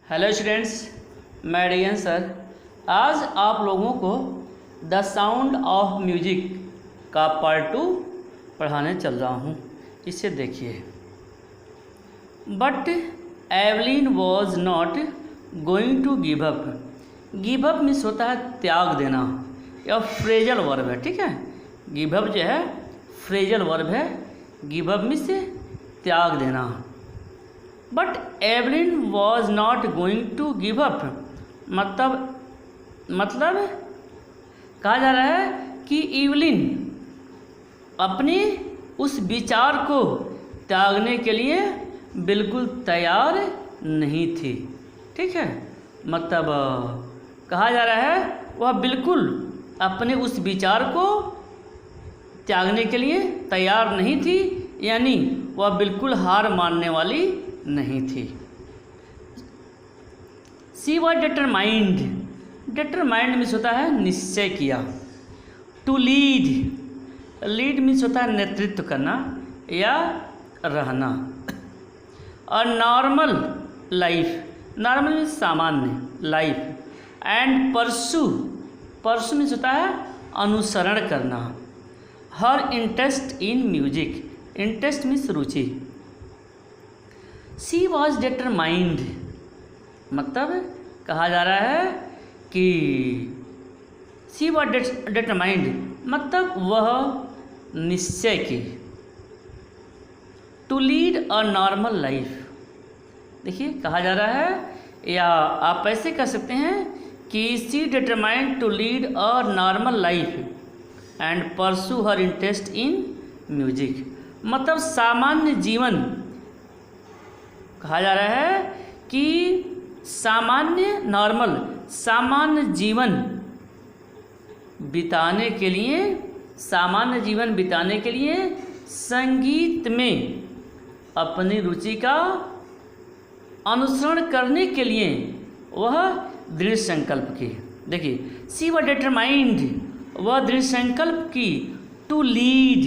Hello students, मैं डियन sir आज आप लोगों को द साउंड ऑफ म्यूजिक का पार्ट 2 पढ़ाने चल रहा हूँ। इसे देखिए। But Evelyn was not going to give up. Give up means होता है त्याग देना, या फ्रेजल वर्ब है। ठीक है, गिव अप जो है फ्रेजल वर्ब है। गिव अप मीन्स त्याग देना। But Evelyn was not going to give up, मतलब कहा जा रहा है कि एवलिन अपने उस विचार को त्यागने के लिए बिल्कुल तैयार नहीं थी। ठीक है, मतलब कहा जा रहा है वह बिल्कुल अपने उस विचार को त्यागने के लिए तैयार नहीं थी, यानी वह बिल्कुल हार मानने वाली नहीं थी। She was determined. Determined means होता है निश्चय किया। टू लीड, लीड मीन्स होता है नेतृत्व करना या रहना। और नॉर्मल लाइफ, नॉर्मल मीन्स सामान्य life. And pursue, pursue means होता है अनुसरण करना। Her interest in music, interest means रुचि। शी वॉज डिटरमाइंड, मतलब कहा जा रहा है कि शी वॉज डिटरमाइंड मतलब वह निश्चय की। To lead a normal life, देखिए कहा जा रहा है, या आप ऐसे कह सकते हैं कि she determined to lead a normal life and pursue her interest in music. मतलब सामान्य जीवन, कहा जा रहा है कि सामान्य नॉर्मल सामान्य जीवन बिताने के लिए, सामान्य जीवन बिताने के लिए संगीत में अपनी रुचि का अनुसरण करने के लिए वह दृढ़ संकल्प की। देखिए, शी वॉज डिटरमाइंड, वह दृढ़ संकल्प की। टू लीड,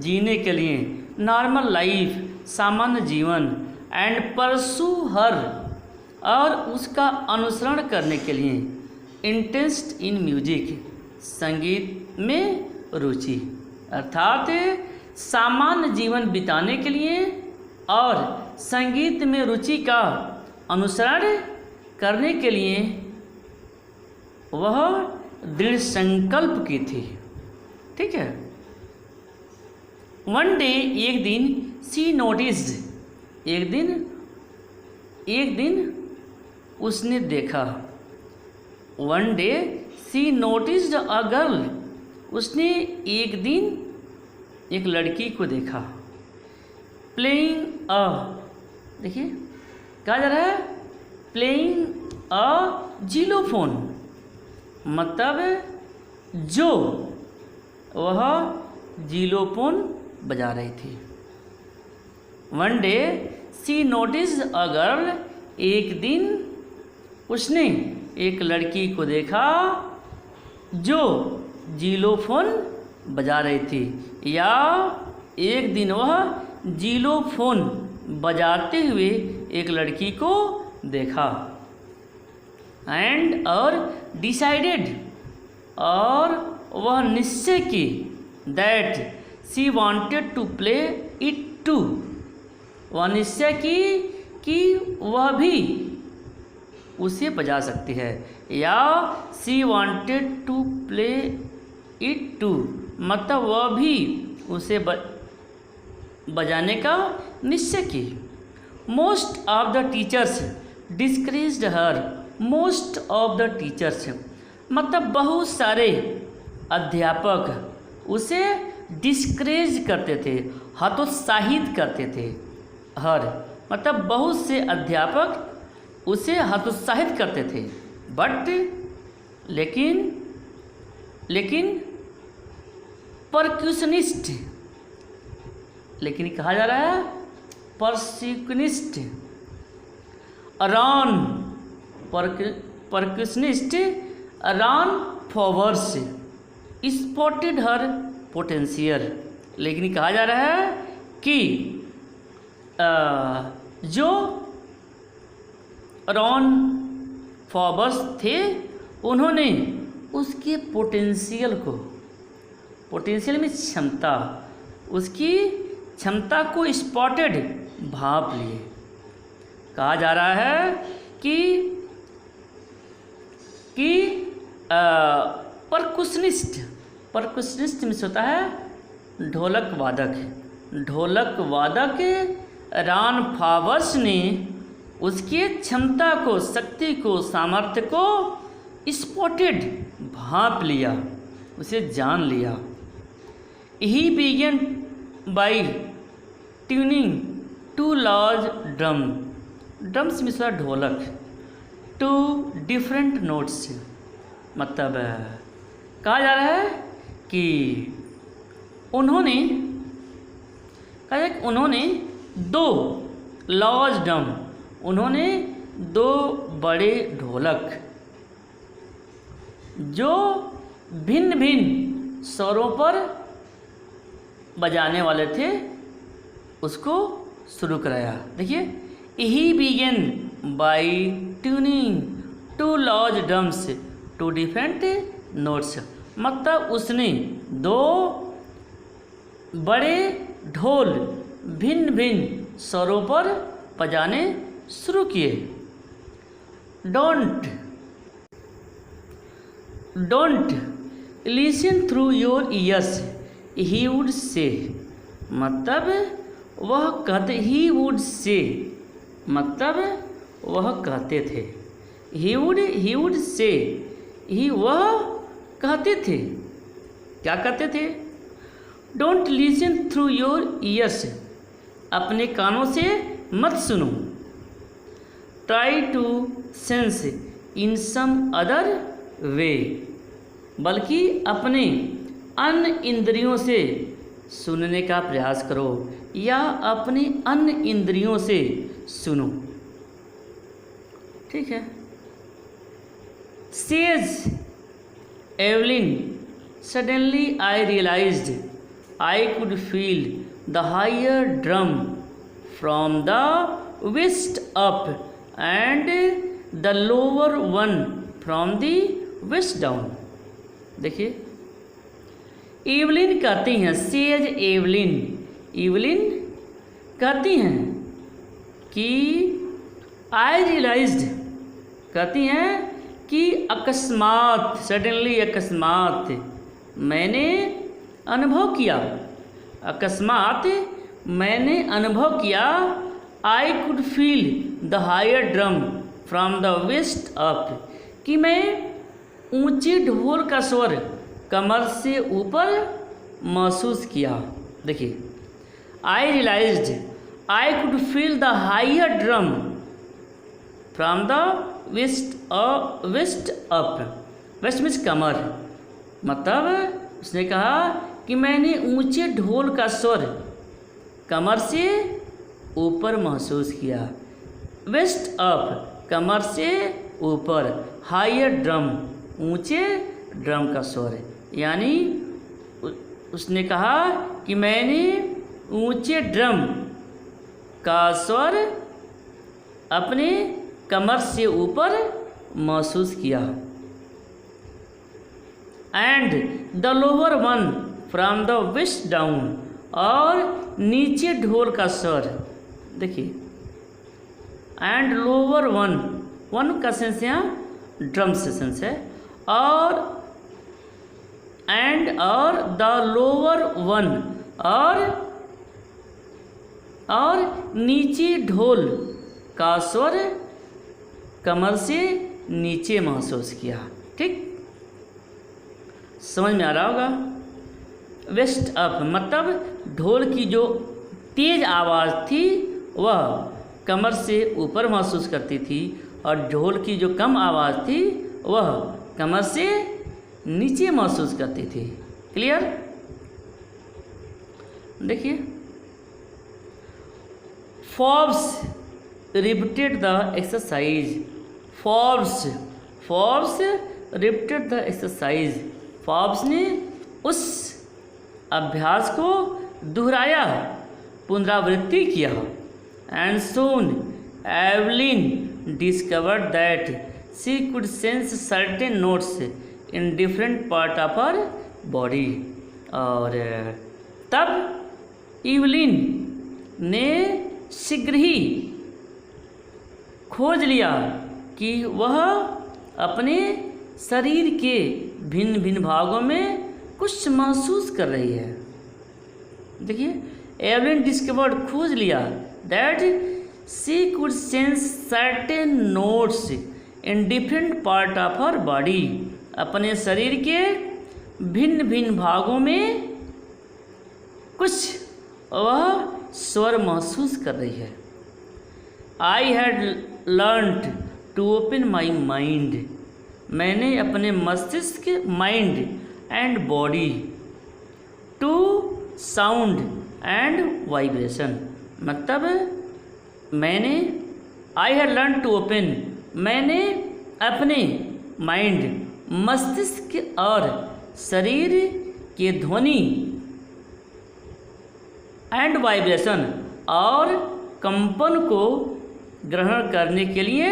जीने के लिए। नॉर्मल लाइफ, सामान्य जीवन। एंड परसू हर, और उसका अनुसरण करने के लिए। इंटरेस्ट इन म्यूजिक, संगीत में रुचि। अर्थात सामान्य जीवन बिताने के लिए और संगीत में रुचि का अनुसरण करने के लिए वह दृढ़ संकल्प की थी। ठीक है। वन डे, एक दिन, सी नोटिस्ड, एक दिन उसने देखा। One day she noticed a girl, उसने एक दिन एक लड़की को देखा। प्लेइंग अ, देखिए कहा जा रहा है प्लेइंग अ जीलोफोन, मतलब जो वह जीलोफोन बजा रही थी। One day she noticed a girl, एक दिन उसने एक लड़की को देखा जो जीलोफोन बजा रही थी, या एक दिन वह जीलोफोन बजाते हुए एक लड़की को देखा। एंड, और डिसाइडेड, और वह निश्चय की। That she wanted to play it too, वह निश्चय की कि वह भी उसे बजा सकती है। या she wanted to play it too, मतलब वह भी उसे बजाने का निश्चय की। Most of the teachers discouraged her, most of the teachers मतलब बहुत सारे अध्यापक उसे डिस्करेज करते थे, हतोत्साहित करते थे। हर मतलब बहुत से अध्यापक उसे हतोत्साहित करते थे। बट लेकिन परक्यूशनिस्ट, लेकिन कहा जा रहा है percussionist run, percussionist run forwards spotted her potential, लेकिन कहा जा रहा है कि जो रॉन फॉबस थे, उन्होंने उसके पोटेंशियल में क्षमता, उसकी क्षमता को स्पॉटेड, भाप लिए। कहा जा रहा है कि परकुशनिस्ट में होता है ढोलक वादक रॉन फॉबस ने उसके क्षमता को, शक्ति को, सामर्थ्य को स्पॉटेड, भाप लिया, उसे जान लिया। He began by tuning two large drums में थोड़ा ढोलक, टू डिफरेंट नोट्स। मतलब कहा जा रहा है कि उन्होंने दो लार्ज ड्रम, उन्होंने दो बड़े ढोलक जो भिन्न भिन्न स्वरों पर बजाने वाले थे, उसको शुरू कराया। देखिए, he began by tuning two large drums to different notes. मतलब उसने दो बड़े ढोल भिन्न भिन्न स्वरों पर बजाने शुरू किए। Don't listen through your years, he would say. मतलब वह कहते, ही वुड से मतलब वह कहते थे, ही वुड से, वह कहते थे। क्या कहते थे? Don't listen through your ears, अपने कानों से मत सुनो। Try to sense in some other way, बल्कि अपने अन्य इंद्रियों से सुनने का प्रयास करो, या अपनी अन्य इंद्रियों से सुनो। ठीक है। Says Evelyn, suddenly I realised I could feel the higher drum from the waist up and the lower one from the waist down. देखिए, एवलिन कहती हैं, सेज एवलिन कहती हैं कि आई रियलाइज्ड, कहती हैं कि अकस्मात, सडनली, अकस्मात मैंने अनुभव किया, अकस्मात मैंने अनुभव किया, I could feel the higher drum from the waist up, कि मैं ऊंचे ढोल का स्वर कमर से ऊपर महसूस किया। देखिए, I realised I could feel the higher drum from the waist up, waist means कमर। मतलब उसने कहा कि मैंने ऊंचे ढोल का स्वर कमर से ऊपर महसूस किया। वेस्ट अप, कमर से ऊपर, हायर ड्रम, ऊंचे ड्रम का स्वर। यानी उसने कहा कि मैंने ऊंचे ड्रम का स्वर अपने कमर से ऊपर महसूस किया। And the lower one from the waist down, और नीचे ढोल का स्वर। देखिए, एंड लोअर वन का सेंस यहाँ ड्रम से सेंस है, और द लोअर वन, और नीचे ढोल का स्वर कमर से नीचे महसूस किया। ठीक, समझ में आ रहा होगा। वेस्ट अप मतलब ढोल की जो तेज आवाज़ थी वह कमर से ऊपर महसूस करती थी, और ढोल की जो कम आवाज़ थी वह कमर से नीचे महसूस करती थी। क्लियर? देखिए, Forbes repeated the exercise, Forbes repeated the exercise, Forbes ने उस अभ्यास को दोहराया, पुनरावृत्ति किया। And soon Evelyn discovered that she could sense certain notes in different part of her body. और तब इवलिन ने शीघ्र ही खोज लिया कि वह अपने शरीर के भिन्न भिन्न भागों में कुछ महसूस कर रही है। देखिए, एवलिन डिस्कवर्ड, खोज लिया, that she could sense certain notes in different part of her body, अपने शरीर के भिन्न भिन्न भागों में कुछ वह स्वर महसूस कर रही है। I had learned to open my mind, मैंने अपने मस्तिष्क, mind and body to sound and vibration, मतलब मैंने I had learn to open, मैंने अपने माइंड, मस्तिष्क और शरीर के ध्वनि एंड वाइब्रेशन और कंपन को ग्रहण करने के लिए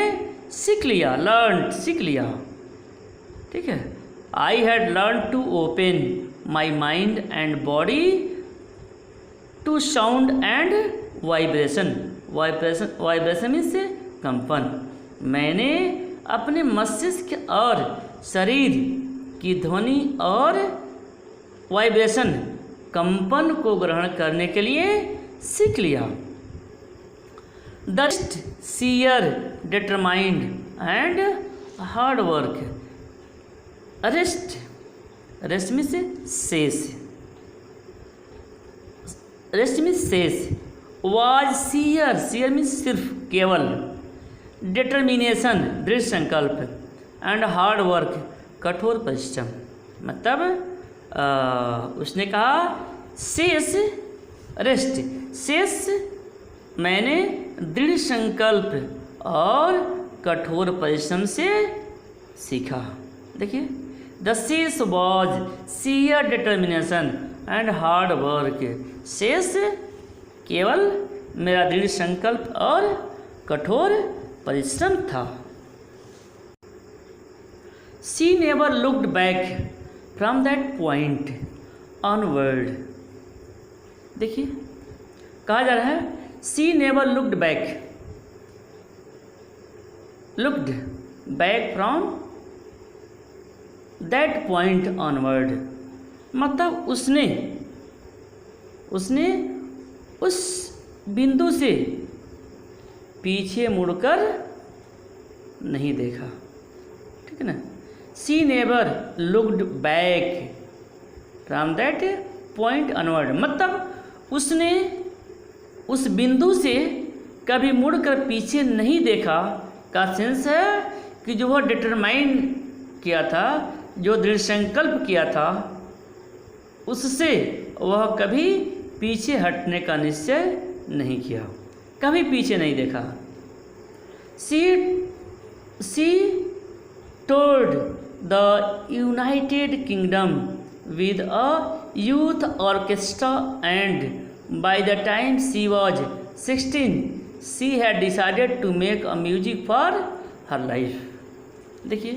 सीख लिया, लर्न, सीख लिया। ठीक है, I had learn to open my mind and body to sound and vibration, vibration means कंपन, मैंने अपने मस्तिष्क और शरीर की ध्वनि और वाइब्रेशन, कंपन को ग्रहण करने के लिए सीख लिया। The sheer determined and hard work, rest means शेष, रेस्ट मीन्स शेष, वाज सीयर मीन्स सिर्फ, केवल, डिटर्मिनेशन दृढ़ संकल्प, एंड हार्ड वर्क कठोर परिश्रम, मतलब उसने कहा शेष, रेस्ट, शेष मैंने दृढ़ संकल्प और कठोर परिश्रम से सीखा। देखिए, द शेष was sheer determination and hard work, शेष केवल मेरा दृढ़ संकल्प और कठोर परिश्रम था। She never looked back from that point onward, देखिए कहा जा रहा है she never looked back from that point onward, मतलब उसने उस बिंदु से पीछे मुड़कर नहीं देखा। ठीक है ना, she never looked back from that point onward, मतलब उसने उस बिंदु से कभी मुड़कर पीछे नहीं देखा का सेंस है कि जो वह डिटरमाइन किया था, जो दृढ़ संकल्प किया था, उससे वह कभी पीछे हटने का निश्चय नहीं किया, कभी पीछे नहीं देखा। She toured the United Kingdom with a youth orchestra, and by the time she was 16 she had decided to make a music for her life। देखिए,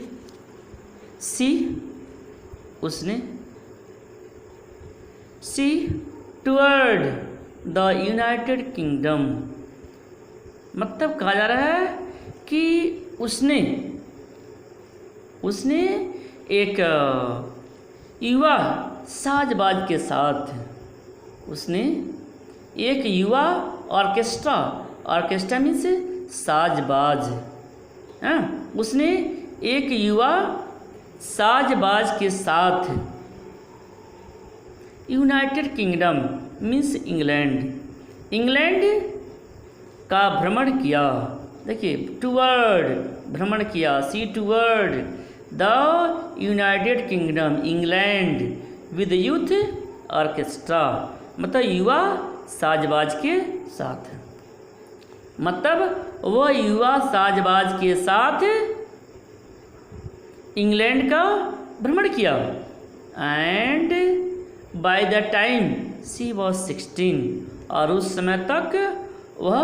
she toured the United Kingdom, मतलब कहा जा रहा है कि उसने एक युवा साजबाज के साथ, उसने एक युवा ऑर्केस्ट्रा मीन्स साजबाज, उसने एक युवा साजबाज के साथ यूनाइटेड किंगडम मीन्स इंग्लैंड का भ्रमण किया। देखिए, टूवर्ड भ्रमण किया, she toured the United Kingdom England with youth orchestra, मतलब युवा साजबाज के साथ, मतलब वह युवा साजबाज के साथ इंग्लैंड का भ्रमण किया। And bye the time she was 16, और उस समय तक वह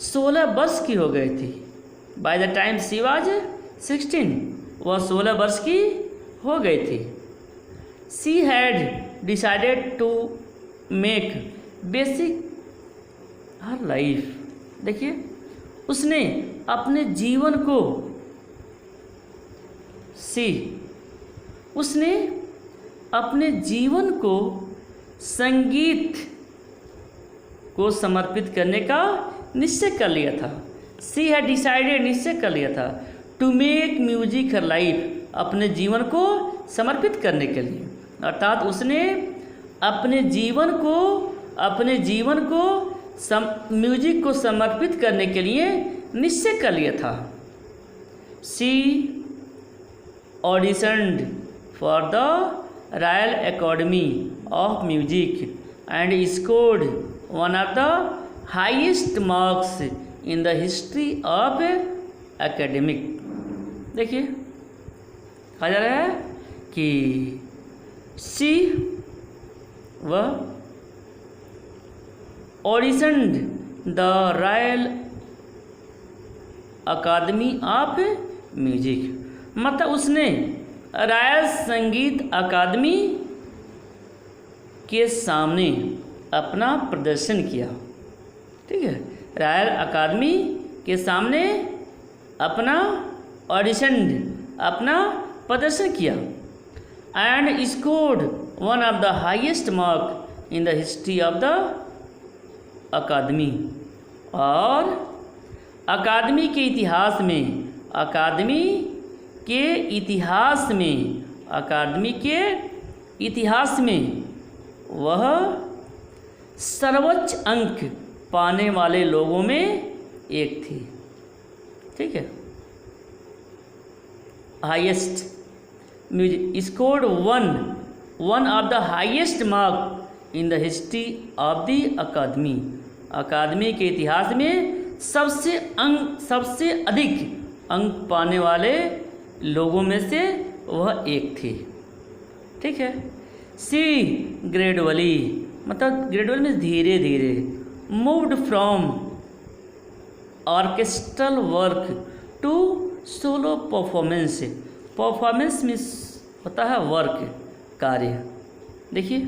16 वर्ष की हो गई थी। By the time she was 16, वह 16 वर्ष की हो गई थी। She had decided to make basic her life, देखिए उसने अपने जीवन को उसने अपने जीवन को संगीत को समर्पित करने का निश्चय कर लिया था। शी हैड डिसाइडेड, निश्चय कर लिया था, to make music her life, अपने जीवन को समर्पित करने के लिए, अर्थात उसने अपने जीवन को म्यूजिक को समर्पित करने के लिए निश्चय कर लिया था। She auditioned for the Royal Academy of Music and scored one of the highest marks in the history of academic. देखिए कहा जा रहा है कि शी वह auditioned the Royal Academy of Music, मतलब उसने रॉयल संगीत अकादमी के सामने अपना प्रदर्शन किया। ठीक है, रॉयल अकादमी के सामने अपना अपना प्रदर्शन किया। And scored one of the highest mark in the history of the academy, और अकादमी के इतिहास में वह सर्वोच्च अंक पाने वाले लोगों में एक थी। ठीक है, highest music scored one of the highest mark in the history of the academy, academy के इतिहास में सबसे अधिक अंक पाने वाले लोगों में से वह एक थी। ठीक है, सी ग्रेजुअली, मतलब ग्रेजुअल में धीरे धीरे, moved from orchestral work to solo performance में होता है वर्क, कार्य। देखिए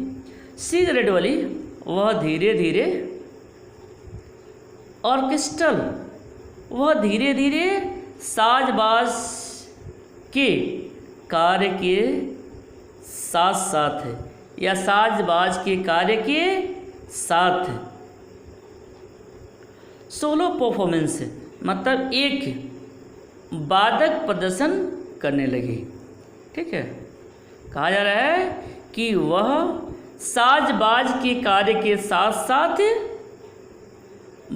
सी ग्रेजुअली, वह धीरे धीरे, ऑर्केस्ट्रल, वह धीरे धीरे साजबाज के कार्य के साथ साथ या साजबाज के कार्य के साथ सोलो परफॉर्मेंस, मतलब एक वादक प्रदर्शन करने लगी। ठीक है, कहा जा रहा है कि वह साजबाज के कार्य के साथ साथ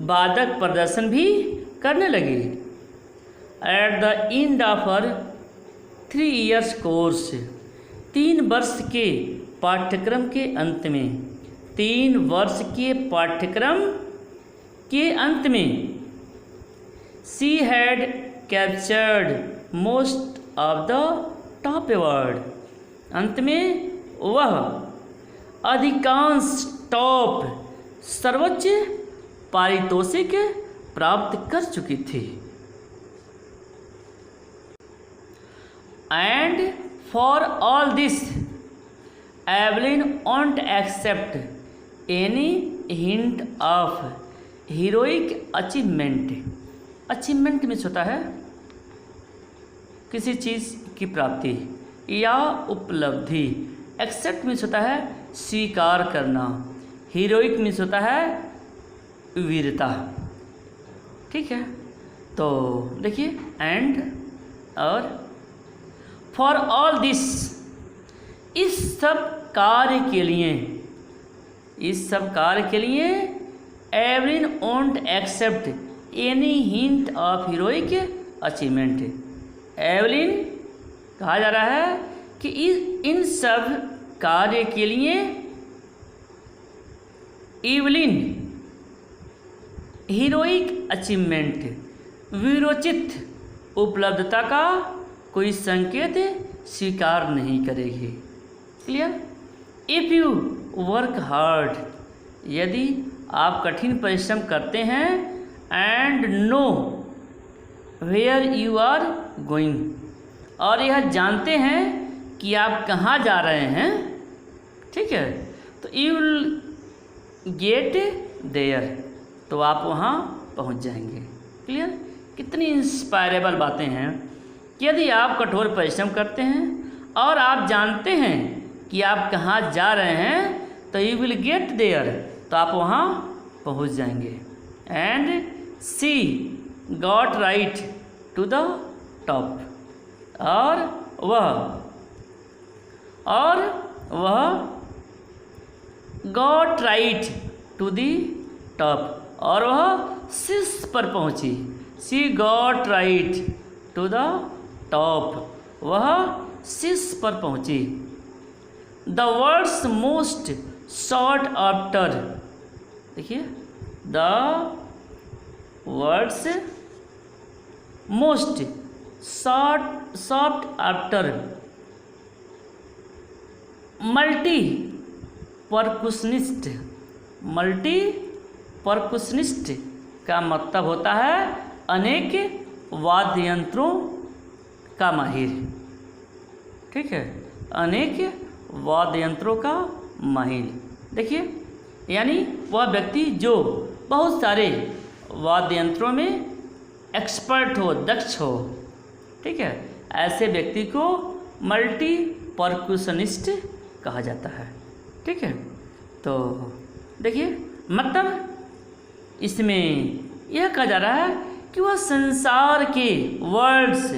वादक प्रदर्शन भी करने लगी। At the end of her 3 years course, 3 वर्ष के पाठ्यक्रम के अंत में, 3 वर्ष के पाठ्यक्रम के अंत में, she had captured most of the top award, अंत में वह अधिकांश टॉप सर्वोच्च पारितोषिक प्राप्त कर चुकी थी। And for all this Evelyn won't accept any hint of heroic achievement. Achievement means होता है किसी चीज़ की प्राप्ति या उपलब्धि। एक्सेप्ट मीन्स होता है स्वीकार करना। हीरोइक मीन्स होता है वीरता। ठीक है, तो देखिए एंड और फॉर ऑल दिस, इस सब कार्य के लिए Evelyn won't accept any hint of heroic achievement. Evelyn कहा जा रहा है कि इन सब कार्य के लिए एवलिन हीरोइक अचीवमेंट, वीरोचित उपलब्धता का कोई संकेत स्वीकार नहीं करेगी। Clear? If you work hard, यदि आप कठिन परिश्रम करते हैं, and know where you are going, और यह जानते हैं कि आप कहाँ जा रहे हैं। ठीक है, तो यू विल गेट देयर, तो आप वहाँ पहुँच जाएंगे। क्लियर? कितनी इंस्पायरेबल बातें हैं कि यदि आप कठोर परिश्रम करते हैं और आप जानते हैं कि आप कहाँ जा रहे हैं तो यू विल गेट देयर, तो आप वहाँ पहुँच जाएंगे। And she got right to the top, और वह got right to the top, और वह शीर्ष पर पहुँची। She got right to the top, वह शीर्ष पर पहुँची। The world's most sought after, देखिए, the world's most sought after multi percussionist. Multi percussionist का मतलब होता है अनेक वाद्य यंत्रों का माहिर। ठीक है, अनेक वाद्य यंत्रों का माहिर। देखिए, यानी वह व्यक्ति जो बहुत सारे वाद्य यंत्रों में एक्सपर्ट हो, दक्ष हो। ठीक है, ऐसे व्यक्ति को मल्टी परकुशनिस्ट कहा जाता है। ठीक है, तो देखिए, मतलब इसमें यह कहा जा रहा है कि वह संसार के वर्ड्स,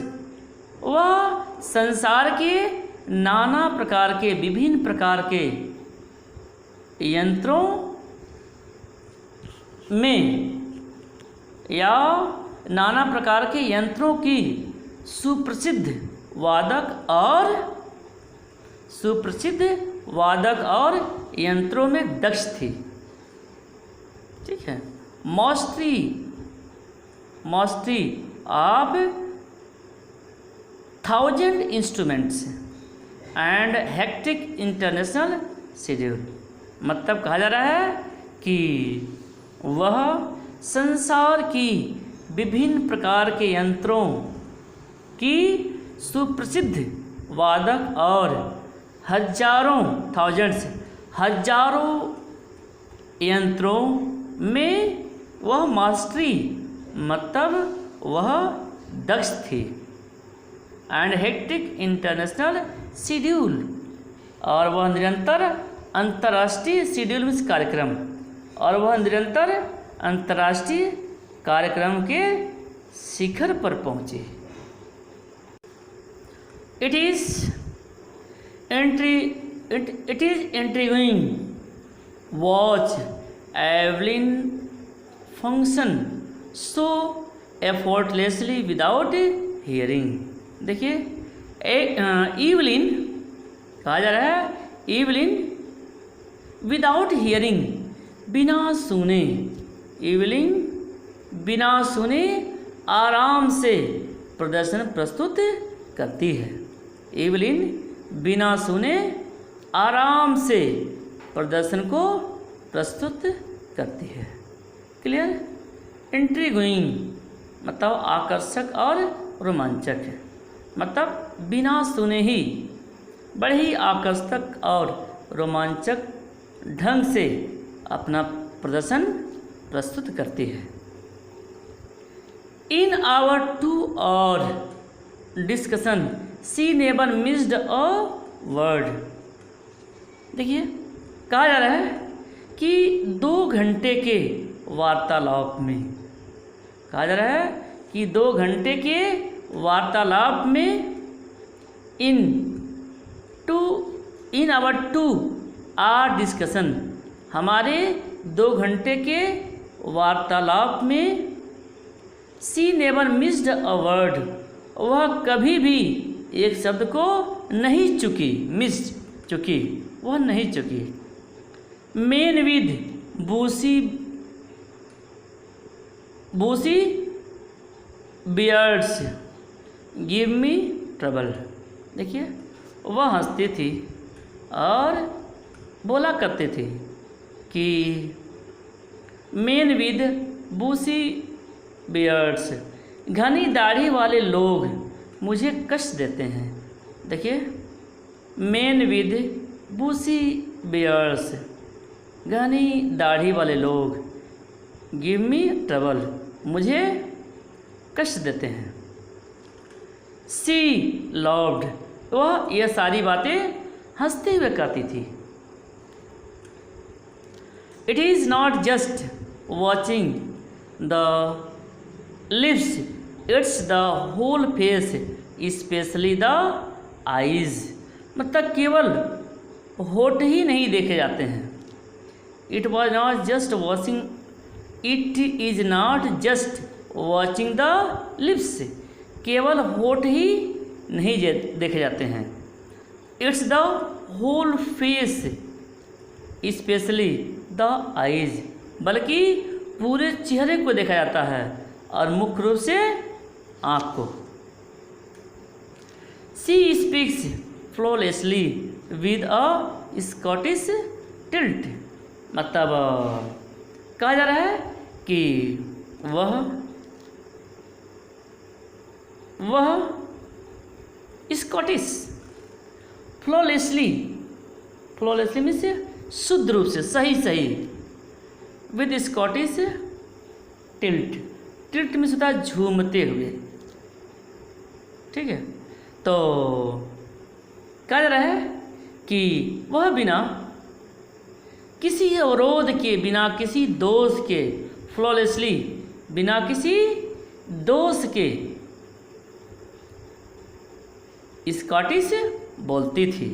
वह संसार के नाना प्रकार के, विभिन्न प्रकार के यंत्रों में या नाना प्रकार के यंत्रों की सुप्रसिद्ध वादक और यंत्रों में दक्ष थी। ठीक है, mastery of 1000 instruments and hectic international schedule, मतलब कहा जा रहा है कि वह संसार की विभिन्न प्रकार के यंत्रों की सुप्रसिद्ध वादक और हजारों यंत्रों में वह मास्टरी, मतलब वह दक्ष थी। एंड हेक्टिक इंटरनेशनल शेड्यूल, और वह निरंतर अंतर्राष्ट्रीय शेड्यूल में कार्यक्रम, और वह निरंतर अंतर्राष्ट्रीय कार्यक्रम के शिखर पर पहुँचे। It is intriguing watch Evelyn function so effortlessly without hearing। देखिए, ईवलिन कहा जा रहा है, ईवलिन विदाउट हियरिंग, बिना सुने, ईवलिन बिना सुने आराम से प्रदर्शन प्रस्तुत करती है। ईवलिन बिना सुने आराम से प्रदर्शन को प्रस्तुत करती है। क्लियर? इंट्रिगिंग मतलब आकर्षक और रोमांचक है, मतलब बिना सुने ही बड़े ही आकर्षक और रोमांचक ढंग से अपना प्रदर्शन प्रस्तुत करती है। In our 2 hour discussion she never missed a word. देखिए, कहा जा रहा है कि 2 घंटे के वार्तालाप में, कहा जा रहा है कि 2 घंटे के वार्तालाप में इन आवर 2 hour डिस्कशन, हमारे 2 घंटे के वार्तालाप में she never missed a word, वह कभी भी एक शब्द को नहीं चुकी, वह नहीं चुकी। Main with Bussy beards give me trouble. देखिए, वह हंसती थी और बोला करते थे कि मेन विद बूसी बियर्ड्स, घनी दाढ़ी वाले लोग मुझे कष्ट देते हैं। देखिए, मैन विद बूसी बियर्स, घनी दाढ़ी वाले लोग, गिव मी ट्रबल, मुझे कष्ट देते हैं। सी लव्ड, वह यह सारी बातें हंसते हुए करती थी। It is not just watching the lips, it's the whole face, especially the eyes, मतलब केवल होठ ही नहीं देखे जाते हैं। It was not just watching, it is not just watching the lips, केवल होठ ही नहीं देखे जाते हैं। It's the whole face, especially the eyes, बल्कि पूरे चेहरे को देखा जाता है और मुख्य रूप से आँख को। She speaks flawlessly with a Scottish tilt, मतलब कहा जा रहा है कि वह स्कॉटिश, फ्लॉलेसली मीन्स शुद्ध रूप से, सही, विद स्कॉटिश टिल्ट मीन्स होता है झूमते हुए। ठीक है, तो कहा जा रहा है कि वह बिना किसी अवरोध के, बिना किसी दोष के, फ्लॉलेसली बिना किसी दोष के स्कॉटिश बोलती थी।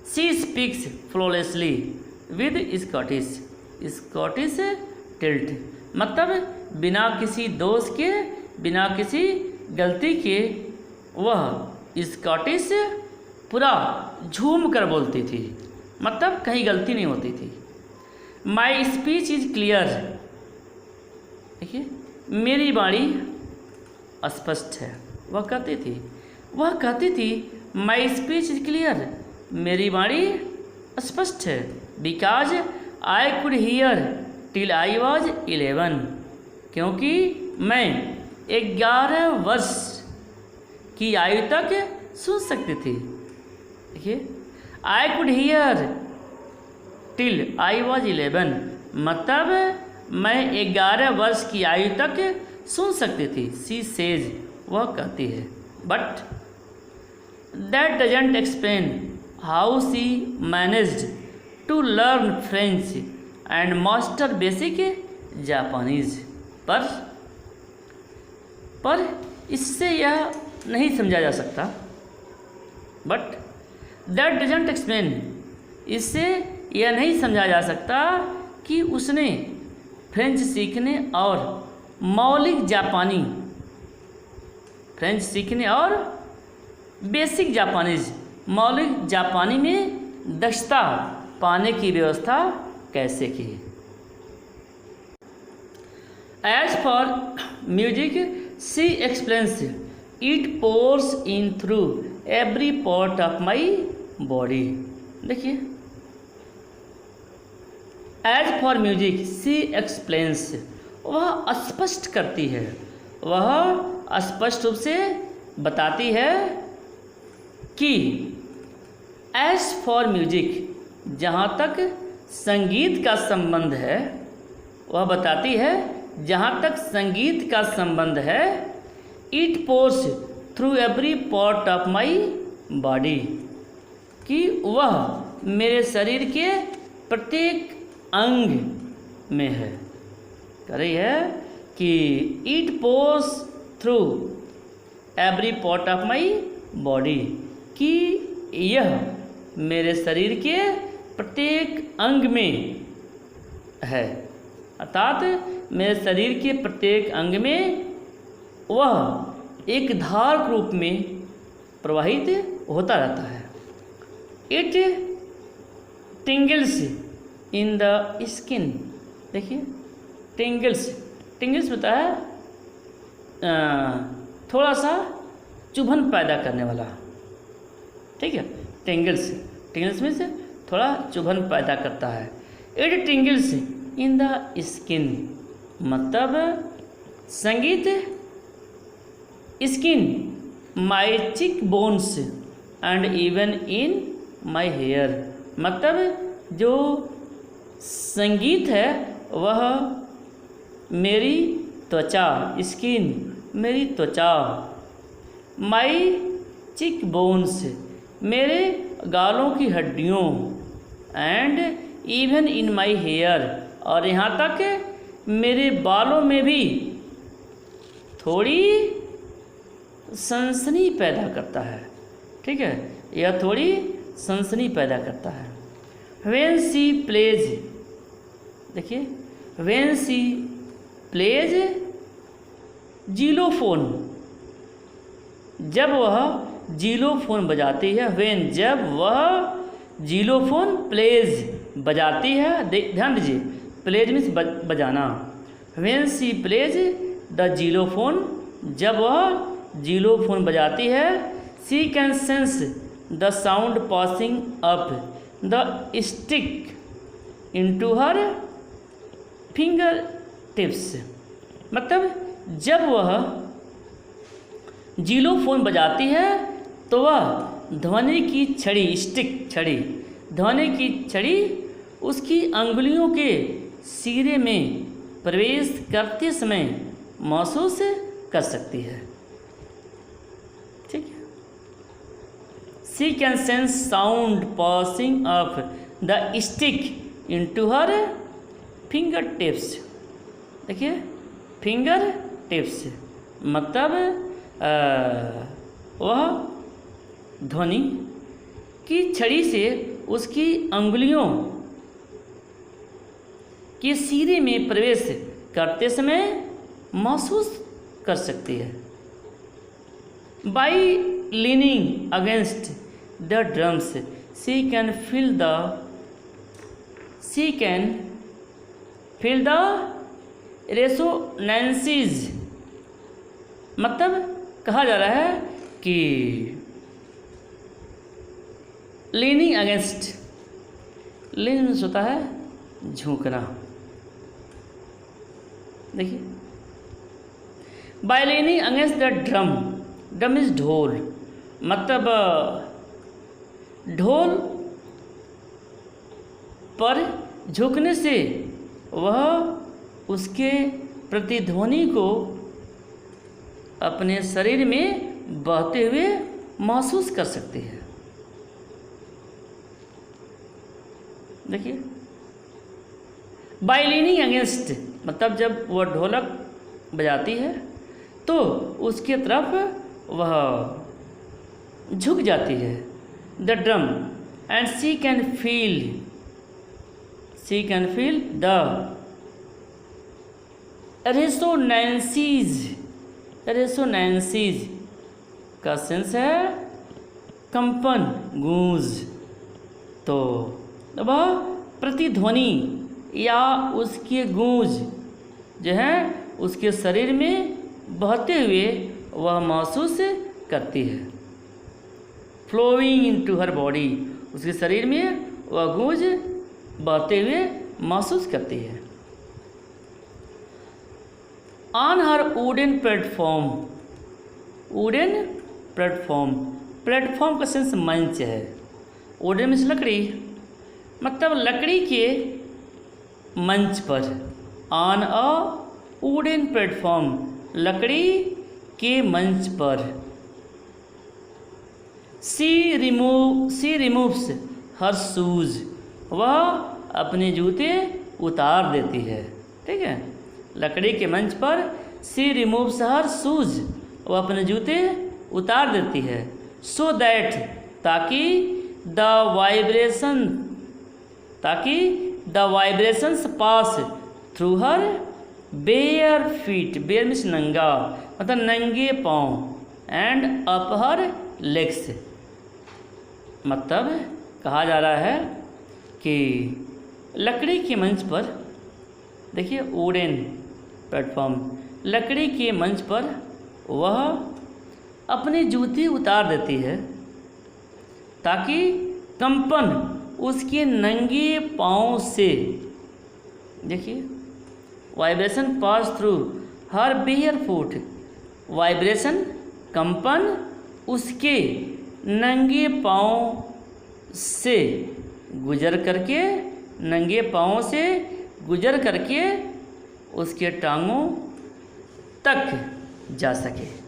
She speaks flawlessly with Scottish tilt, मतलब बिना किसी दोष के, बिना किसी गलती के वह स्कॉटिश पूरा झूम कर बोलती थी, मतलब कहीं गलती नहीं होती थी। माई स्पीच इज क्लियर, देखिए मेरी वाणी स्पष्ट है, वह कहती थी माई स्पीच इज क्लियर, मेरी वाणी स्पष्ट है। Because I could hear till I was 11, क्योंकि मैं 11 वर्ष की आयु तक सुन सकती थी। देखिए, I could hear till I was 11, मतलब मैं 11 वर्ष की आयु तक सुन सकती थी। सी सेज, वह कहती है। But that doesn't explain how she managed to learn French and master basic Japanese, पर इससे यह नहीं समझा जा सकता। बट दैट डजंट एक्सप्लेन, इससे यह नहीं समझा जा सकता कि उसने फ्रेंच सीखने और मौलिक जापानी, फ्रेंच सीखने और बेसिक जापानीज, मौलिक जापानी में दक्षता पाने की व्यवस्था कैसे की। As for music she explains it pours in through every part of my body. देखिए, as for music she explains, वह स्पष्ट करती है, वह स्पष्ट रूप से बताती है कि एज फॉर म्यूजिक, जहाँ तक संगीत का संबंध है, वह बताती है जहाँ तक संगीत का संबंध है, it pores through every part of my body, कि वह मेरे शरीर के प्रत्येक अंग में है। कह रही है कि it pores through every part of my body, कि यह मेरे शरीर के प्रत्येक अंग में है, अर्थात मेरे शरीर के प्रत्येक अंग में वह एक धार रूप में प्रवाहित होता रहता है। It tingles in the skin, देखिए टिंगल्स होता है थोड़ा सा चुभन पैदा करने वाला। ठीक है, टिंगल्स में से थोड़ा चुभन पैदा करता है। It tingles in the skin, मतलब संगीत skin my cheekbones and even in my hair. मतलब जो संगीत है वह मेरी त्वचा, स्किन मेरी त्वचा, माई चिक बोन्स मेरे गालों की हड्डियों, and even in my hair और यहाँ तक मेरे बालों में भी थोड़ी सनसनी पैदा करता है। ठीक है, यह थोड़ी सनसनी पैदा करता है। व्हेन सी प्लेज, देखिए व्हेन सी प्लेज जीलोफोन, जब वह जीलोफोन बजाती है। व्हेन जब वह जीलोफोन प्लेज बजाती है, ध्यान दीजिए प्लेज मीन्स बजाना। When she plays the xylophone, जब वह जीलोफोन बजाती है। She can sense the sound passing up the stick into her fingertips. मतलब जब वह जीलोफोन बजाती है तो वह ध्वनि की छड़ी, स्टिक छड़ी, ध्वनि की छड़ी उसकी अंगुलियों के सिरे में प्रवेश करते समय महसूस कर सकती है। ठीक है, she can sense sound passing of the stick into her fingertips. देखिए फिंगर टिप्स मतलब वह ध्वनि की छड़ी से उसकी अंगुलियों के सिरे में प्रवेश करते समय महसूस कर सकती है। By leaning against the drums she can feel the resonances. मतलब कहा जा रहा है कि लीनिंग अगेंस्ट, लीनिंग होता है झुकना। देखिए by leaning against the drum, drum is ढोल, मतलब ढोल पर झुकने से वह उसके प्रतिध्वनि को अपने शरीर में बहते हुए महसूस कर सकती है। देखिए बाय लीनिंग अगेंस्ट मतलब जब वह ढोलक बजाती है तो उसके तरफ वह झुक जाती है। The drum and she can feel the resonances का सेंस है कंपन, गूंज। तो वह प्रतिध्वनि या उसके गूंज जो है उसके शरीर में बहते हुए वह महसूस करती है। फ्लोइंग इनटू हर बॉडी, उसके शरीर में वह गूंज बहते हुए महसूस करती है। On her wooden platform, wooden platform, platform का सेंस मंच है। वुडन मीन्स लकड़ी, मतलब लकड़ी के मंच पर। ऑन अ वुडन प्लेटफॉर्म, लकड़ी के मंच पर। सी रिमूव्स हर शूज, वह अपने जूते उतार देती है। ठीक है, लकड़ी के मंच पर सी रिमूव्स हर शूज, वह अपने जूते उतार देती है। सो दैट, ताकि the vibrations pass through her bare feet, bare means नंगा, मतलब नंगे पाँव। एंड अप हर लेग्स, मतलब कहा जा रहा है कि लकड़ी के मंच पर, देखिए वुडन प्लेटफॉर्म, लकड़ी के मंच पर वह अपने जूते उतार देती है ताकि कंपन उसके नंगे पाँव से, देखिए vibration pass through her bear foot, vibration कंपन उसके नंगे पाँव से गुजर करके उसके टांगों तक जा सके।